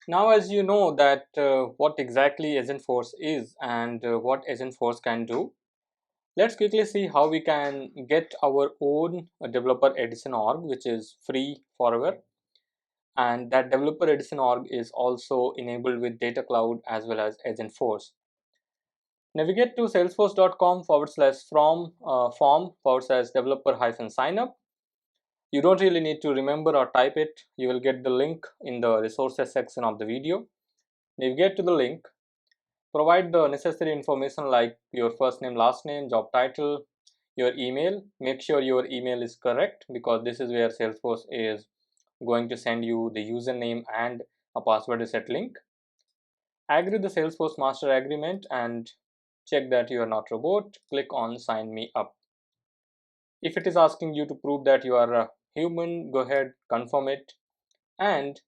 Now, as you know that what exactly Agentforce is and what Agentforce can do, let's quickly see how we can get our own developer edition org, which is free forever. And that developer edition org is also enabled with Data Cloud as well as Agentforce. Navigate to salesforce.com form forward slash developer hyphen sign up. You don't really need to remember or type it. You will get the link in the resources section of the video. Navigate to the link. Provide the necessary information like your first name, last name, job title, your email. Make sure your email is correct because this is where Salesforce is going to send you the username and a password reset link. Agree the Salesforce master agreement and check that you are not robot. Click on sign me up. If it is asking you to prove that you are a human, go ahead, confirm it and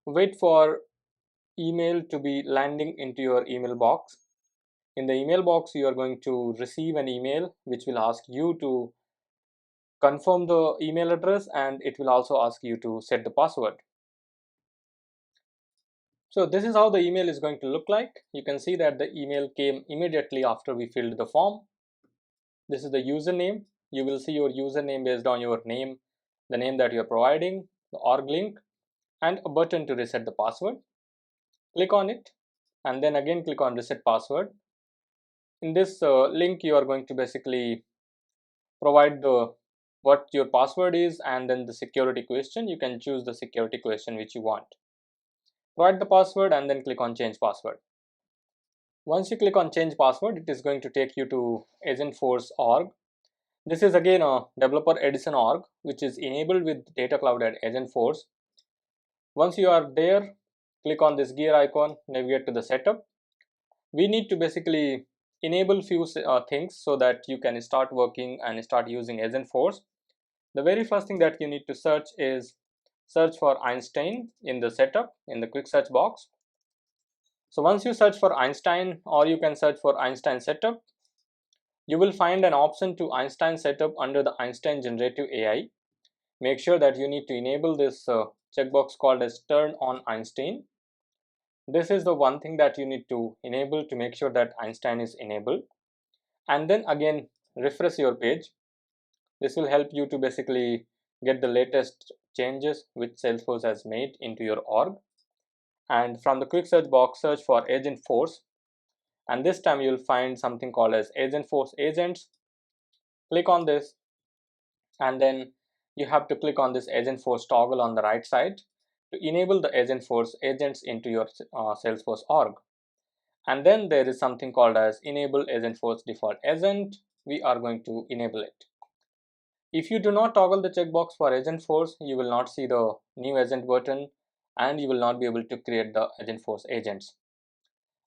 wait for email to be landing into your email box. In the email box, you are going to receive an email which will ask you to confirm the email address and it will also ask you to set the password. So this is how the email is going to look like. You can see that the email came immediately after we filled the form. This is the username. You will see your username based on your name, the name that you are providing, the org link, and a button to reset the password. Click on it and then again click on reset password. In this link, you are going to basically provide the what your password is and then the security question. You can choose the security question which you want. Provide the password and then click on change password. Once you click on change password, it is going to take you to Agentforce org. This is again a developer edition org which is enabled with Data Cloud and Agentforce. Once you are there, click on this gear icon, navigate to the setup. We need to basically enable few things so that you can start working and start using Agentforce. The very first thing that you need to search is search for Einstein in the setup in the quick search box. So once you search for Einstein, or you can search for Einstein setup, you will find an option to Einstein setup under the Einstein generative AI. Make sure that you need to enable this checkbox called as turn on Einstein. This is the one thing that you need to enable to make sure that Einstein is enabled. And then again refresh your page. This will help you to basically get the latest changes which Salesforce has made into your org. And from the quick search box, search for Agentforce. And this time you'll find something called as Agentforce Agents. Click on this and then you have to click on this Agentforce toggle on the right side to enable the Agentforce agents into your Salesforce org. And then there is something called as enable Agentforce default agent. We are going to enable it. If you do not toggle the checkbox for Agentforce, you will not see the new agent button and you will not be able to create the Agentforce agents.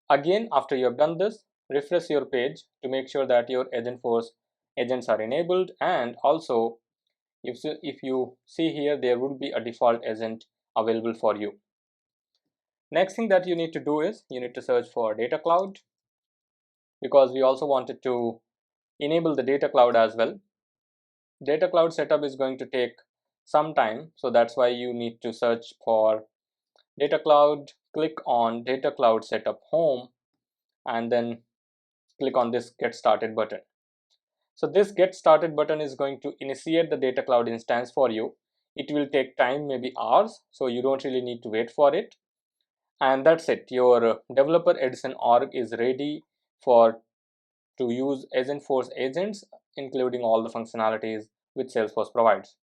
Again, after you have done this, refresh your page to make sure that your Agentforce agents are enabled, and also if you see here, there would be a default agent available for you. Next thing that you need to do is you need to search for Data Cloud because we also wanted to enable the Data Cloud as well. Data Cloud setup is going to take some time, so that's why you need to search for Data Cloud. Click on Data Cloud Setup Home and then click on this Get Started button. So this Get Started button is going to initiate the Data Cloud instance for you. It will take time, maybe hours, so you don't really need to wait for it. And that's it. Your developer edition org is ready for to use Agentforce agents, including all the functionalities which Salesforce provides.